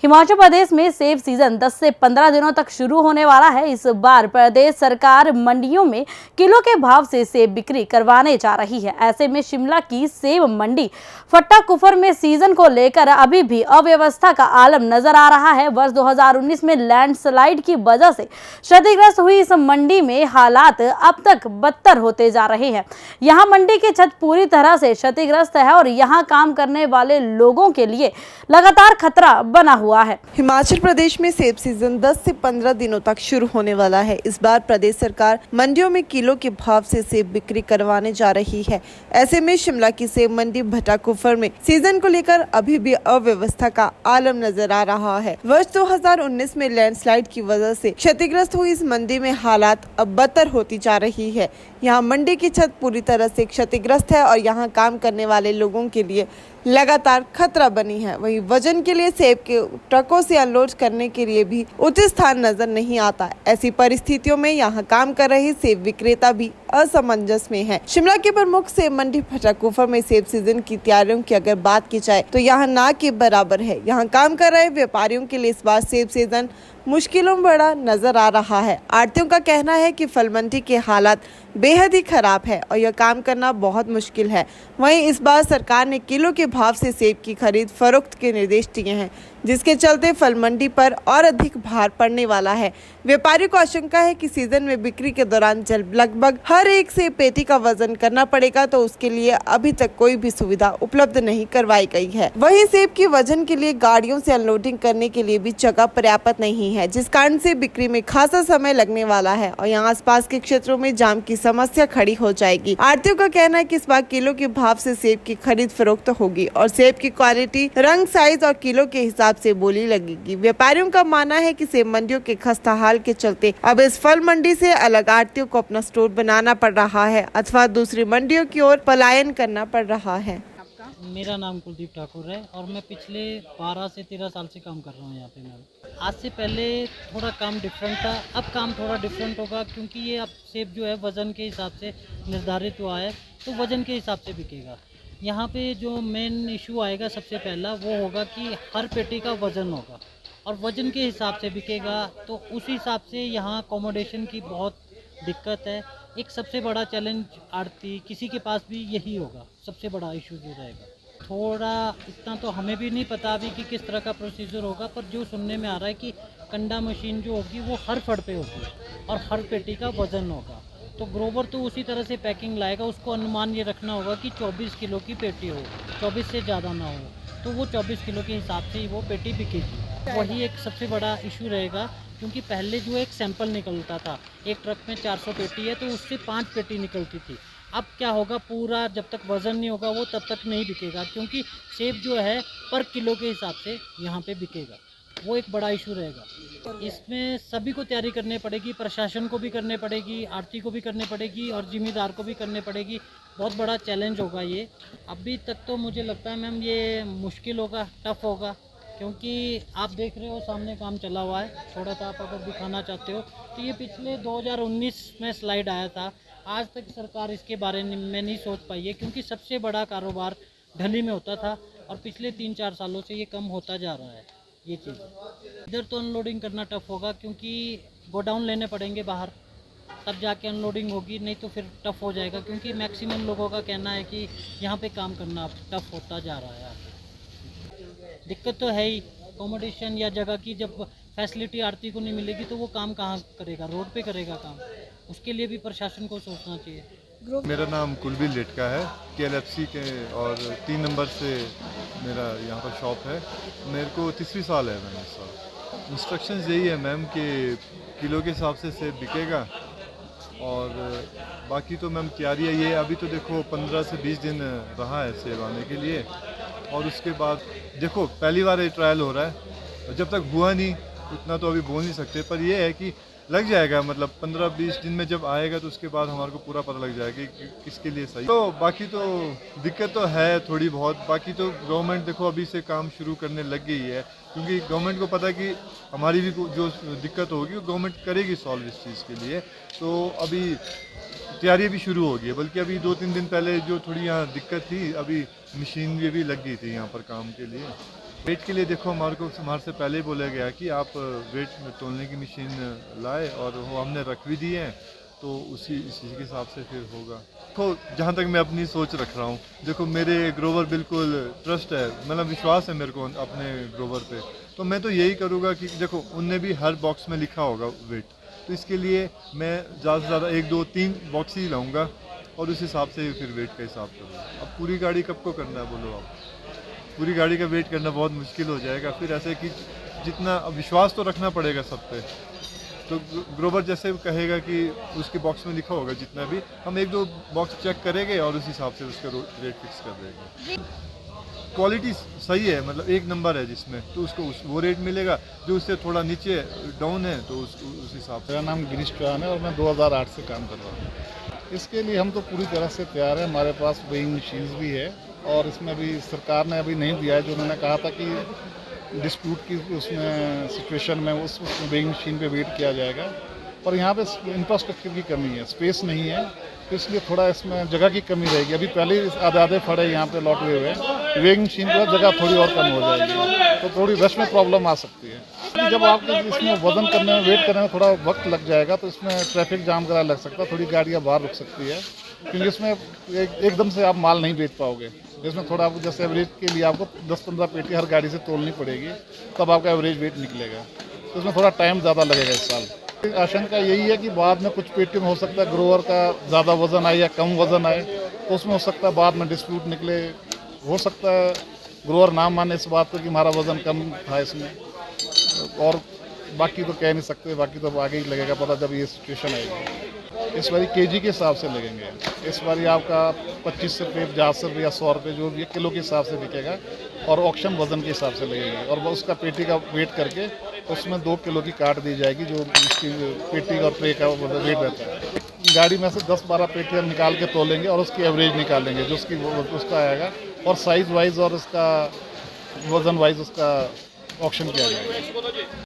हिमाचल प्रदेश में सेब सीजन 10 से 15 दिनों तक शुरू होने वाला है। इस बार प्रदेश सरकार मंडियों में किलो के भाव से सेब बिक्री करवाने जा रही है। ऐसे में शिमला की सेब मंडी फट्टा कुफर में सीजन को लेकर अभी भी अव्यवस्था का आलम नजर आ रहा है। वर्ष 2019 में लैंडस्लाइड की वजह से क्षतिग्रस्त हुई इस मंडी में हालात अब तक बदतर होते जा रहे हैं। यहाँ मंडी की छत पूरी तरह से क्षतिग्रस्त है और यहाँ काम करने वाले लोगों के लिए लगातार खतरा बना हुआ है। हिमाचल प्रदेश में सेब सीजन 10 से 15 दिनों तक शुरू होने वाला है। इस बार प्रदेश सरकार मंडियों में किलो के भाव से सेब बिक्री करवाने जा रही है। ऐसे में शिमला की सेब मंडी भट्टा कुफर में सीजन को लेकर अभी भी अव्यवस्था का आलम नजर आ रहा है। वर्ष 2019 में लैंडस्लाइड की वजह से क्षतिग्रस्त हुई इस मंडी में हालात अब बदतर होती जा रही है। यहाँ मंडी की छत पूरी तरह से क्षतिग्रस्त है और यहाँ काम करने वाले लोगों के लिए लगातार खतरा बनी है। वहीं वजन के लिए सेब के ट्रकों से अनलोड करने के लिए भी उचित स्थान नजर नहीं आता। ऐसी परिस्थितियों में यहाँ काम कर रहे सेब विक्रेता भी असमंजस में है। शिमला के प्रमुख सेब मंडी भट्टा कुफर में सेब सीजन की तैयारियों की अगर बात की जाए तो यहाँ ना के बराबर है। यहाँ काम कर रहे व्यापारियों के लिए इस बार सेब सीजन मुश्किलों में बड़ा नजर आ रहा है। आढ़तियों का कहना है कि फल मंडी के हालात बेहद ही खराब है और यह काम करना बहुत मुश्किल है। वहीं इस बार सरकार ने किलो के भाव से सेब की खरीद फरोख्त के निर्देश दिए हैं, जिसके चलते फल मंडी पर और अधिक भार पड़ने वाला है। व्यापारियों को आशंका है कि सीजन में बिक्री के दौरान जब लगभग हर एक सेब पेटी का वजन करना पड़ेगा तो उसके लिए अभी तक कोई भी सुविधा उपलब्ध नहीं करवाई गई है। वहीं सेब के वजन के लिए गाड़ियों से अनलोडिंग करने के लिए भी जगह पर्याप्त नहीं है, जिस कारण से बिक्री में खासा समय लगने वाला है और यहाँ आसपास के क्षेत्रों में जाम की समस्या खड़ी हो जाएगी। आढ़तियों का कहना है कि इस बार किलो के भाव से सेब की खरीद फरोख्त होगी और सेब की क्वालिटी, रंग, साइज और किलो के हिसाब से बोली लगेगी। व्यापारियों का मानना है कि सेब मंडियों के खस्ता हाल के चलते अब इस फल मंडी से अलग आढ़तियों को अपना स्टोर बनाना पड़ रहा है अथवा दूसरी मंडियों की ओर पलायन करना पड़ रहा है। मेरा नाम कुलदीप ठाकुर है और मैं पिछले 12 से 13 साल से काम कर रहा हूँ यहाँ पे। मैम आज से पहले थोड़ा काम डिफरेंट था, अब काम थोड़ा डिफरेंट होगा क्योंकि ये अब सेब जो है वज़न के हिसाब से निर्धारित हुआ है, तो वज़न के हिसाब से बिकेगा। यहाँ पे जो मेन इशू आएगा सबसे पहला वो होगा कि हर पेटी का वज़न होगा और वज़न के हिसाब से बिकेगा, तो उस हिसाब से यहाँ अकोमोडेशन की बहुत दिक्कत है। एक सबसे बड़ा चैलेंज आड़ती किसी के पास भी यही होगा, सबसे बड़ा इशू जो रहेगा। थोड़ा इतना तो हमें भी नहीं पता अभी कि किस तरह का प्रोसीजर होगा, पर जो सुनने में आ रहा है कि कंडा मशीन जो होगी वो हर फड़ पे होगी और हर पेटी का वज़न होगा, तो ग्रोवर तो उसी तरह से पैकिंग लाएगा। उसको अनुमान ये रखना होगा कि 24 किलो की पेटी हो, 24 से ज़्यादा ना हो, तो वो 24 किलो के हिसाब से ही वो पेटी बिकेगी। वही एक सबसे बड़ा इशू रहेगा क्योंकि पहले जो एक सैंपल निकलता था, एक ट्रक में 400 पेटी है तो उससे 5 पेटी निकलती थी। अब क्या होगा, पूरा जब तक वज़न नहीं होगा वो तब तक नहीं बिकेगा क्योंकि सेब जो है पर किलो के हिसाब से यहाँ पे बिकेगा। वो एक बड़ा इशू रहेगा। इसमें सभी को तैयारी करनी पड़ेगी, प्रशासन को भी करनी पड़ेगी, आढ़ती को भी करनी पड़ेगी और जिम्मेदार को भी करनी पड़ेगी। बहुत बड़ा चैलेंज होगा ये। अभी तक तो मुझे लगता है मैम ये मुश्किल होगा, टफ होगा, क्योंकि आप देख रहे हो सामने काम चला हुआ है। थोड़ा सा आप अगर दिखाना चाहते हो तो ये पिछले 2019 में स्लाइड आया था। आज तक सरकार इसके बारे में नहीं सोच पाई है क्योंकि सबसे बड़ा कारोबार ढली में होता था और पिछले 3-4 सालों से ये कम होता जा रहा है। ये चीज़ इधर तो अनलोडिंग करना टफ होगा क्योंकि गोडाउन लेने पड़ेंगे बाहर, तब जाके अनलोडिंग होगी, नहीं तो फिर टफ हो जाएगा क्योंकि मैक्सिमम लोगों का कहना है कि यहाँ पे काम करना टफ होता जा रहा है। दिक्कत तो है ही, अकोमोडेशन या जगह की जब फैसिलिटी आढ़ती को नहीं मिलेगी तो वो काम कहाँ करेगा, रोड पे करेगा काम। उसके लिए भी प्रशासन को सोचना चाहिए। मेरा नाम कुलबीर लेटका है, KLFC के और 3 नंबर से मेरा यहाँ पर शॉप है। मेरे को 3री साल है मैम इस साल। इंस्ट्रक्शंस यही है मैम कि किलो के हिसाब से सेब बिकेगा और बाकी तो मैम तैयारी है ये। अभी तो देखो 15 से 20 दिन रहा है सेब आने के लिए और उसके बाद देखो पहली बार ये ट्रायल हो रहा है और जब तक हुआ नहीं उतना तो अभी बोल नहीं सकते, पर ये है कि लग जाएगा, मतलब 15-20 दिन में जब आएगा तो उसके बाद हमारे को पूरा पता लग जाएगा कि किसके लिए सही। तो बाकी तो दिक्कत तो है थोड़ी बहुत, बाकी तो गवर्नमेंट देखो अभी से काम शुरू करने लग गई है क्योंकि गवर्नमेंट को पता है कि हमारी भी जो दिक्कत होगी वो गवर्नमेंट करेगी सॉल्व इस चीज़ के लिए। तो अभी तैयारी भी शुरू हो गई है, बल्कि अभी 2-3 दिन पहले जो थोड़ी यहाँ दिक्कत थी, अभी मशीन भी लग गई थी यहाँ पर काम के लिए। वेट के लिए देखो हमारे से पहले ही बोला गया कि आप वेट तोलने की मशीन लाए और वो हमने रख भी दिए हैं, तो इसी के हिसाब से फिर होगा। तो जहाँ तक मैं अपनी सोच रख रहा हूँ, देखो मेरे ग्रोवर बिल्कुल ट्रस्ट है, मतलब विश्वास है मेरे को अपने ग्रोवर पे, तो मैं तो यही करूँगा कि देखो उनने भी हर बॉक्स में लिखा होगा वेट, तो इसके लिए मैं ज़्यादा से ज़्यादा 1 2 3 बॉक्स ही लाऊंगा और उस हिसाब से फिर वेट का हिसाब करूँगा। अब पूरी गाड़ी कब को करना है बोलो आप, पूरी गाड़ी का वेट करना बहुत मुश्किल हो जाएगा। फिर ऐसे कि जितना विश्वास तो रखना पड़ेगा सब पे, तो ग्रोवर जैसे कहेगा कि उसके बॉक्स में लिखा होगा जितना भी, हम 1 2 बॉक्स चेक करेंगे और उस हिसाब से उसका रेट फिक्स कर देंगे। क्वालिटी सही है, मतलब 1 नंबर है जिसमें, तो उसको वो रेट मिलेगा। जो उससे थोड़ा नीचे डाउन है तो उस हिसाब से। मेरा नाम गिरीश चौहान है और मैं 2008 से काम कर रहा हूँ। इसके लिए हम तो पूरी तरह से तैयार हैं, हमारे पास वेइंग मशीन्स भी है और इसमें भी सरकार ने अभी नहीं दिया है, जो उन्होंने कहा था कि डिस्प्यूट की उसमें सिचुएशन में उस वेइंग मशीन पे वेट किया जाएगा। और यहाँ पे इंफ्रास्ट्रक्चर की कमी है, स्पेस नहीं है, तो इसलिए थोड़ा इसमें जगह की कमी रहेगी। अभी पहले ही आधे फड़े यहाँ पे लौटे हुए हैं, वेइंग मशीन पर जगह थोड़ी और कम हो जाएगी, तो थोड़ी रश में प्रॉब्लम आ सकती है। जब आपको इसमें वजन करने में वेट करने में थोड़ा वक्त लग जाएगा, तो इसमें ट्रैफिक जाम वगैरह लग सकता है, थोड़ी गाड़ियाँ बाहर रुक सकती है, क्योंकि इसमें एकदम से आप माल नहीं बेच पाओगे। इसमें थोड़ा आपको जैसे एवरेज के लिए आपको 10-15 पेटी हर गाड़ी से तोलनी पड़ेगी, तब आपका एवरेज वेट निकलेगा, तो इसमें थोड़ा टाइम ज़्यादा लगेगा इस साल। आशंका यही है कि बाद में कुछ पेटी में हो सकता है ग्रोवर का ज़्यादा वजन आए या कम वजन आए, तो उसमें हो सकता है बाद में डिस्प्यूट निकले, हो सकता है ग्रोवर ना माने इस बात को कि हमारा वजन कम था इसमें, और बाकी तो कह नहीं सकते, बाकी तो आगे ही लगेगा पता जब ये सिचुएशन आएगी। इस बारी केजी के हिसाब से लगेंगे, इस बारी आपका 25 रुपये, 50 रुपये या 100 रुपये जो भी किलो के हिसाब से बिकेगा, और ऑक्शन वजन के हिसाब से लगेगी, और उसका पेटी का वेट करके उसमें 2 किलो की काट दी जाएगी, जो इसकी पेटी और ट्रे का वेट रहता है। गाड़ी में से 10-12 पेटियाँ निकाल के तोलेंगे और उसकी एवरेज निकालेंगे, जो उसका आएगा, और साइज़ वाइज और उसका वज़न वाइज उसका ऑक्शन किया जाएगा।